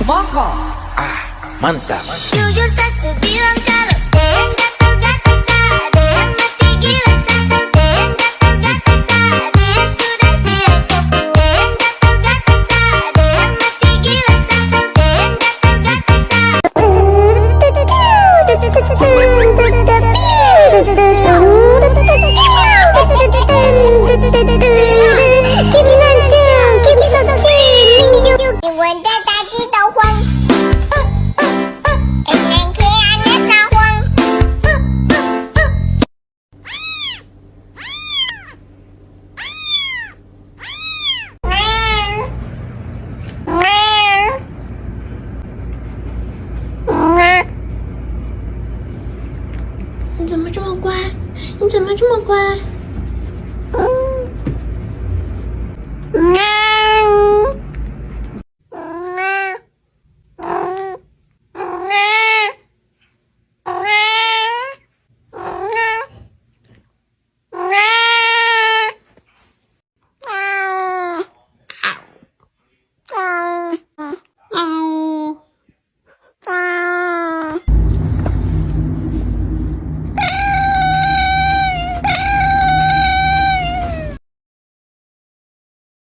Mongko. Mantap. Jujur saya bilang kalau Den gatal-gatal sa, Den mati gila sa, Den gatal-gatal sa, Den sudah tidak fokus. Den gatal-gatal sa, Den mati gila sa, Den gatal-gatal sa. Kimi mancung, kimi sosin, Wanda tadi tahu Huang.你怎么这么乖？你怎么这么乖？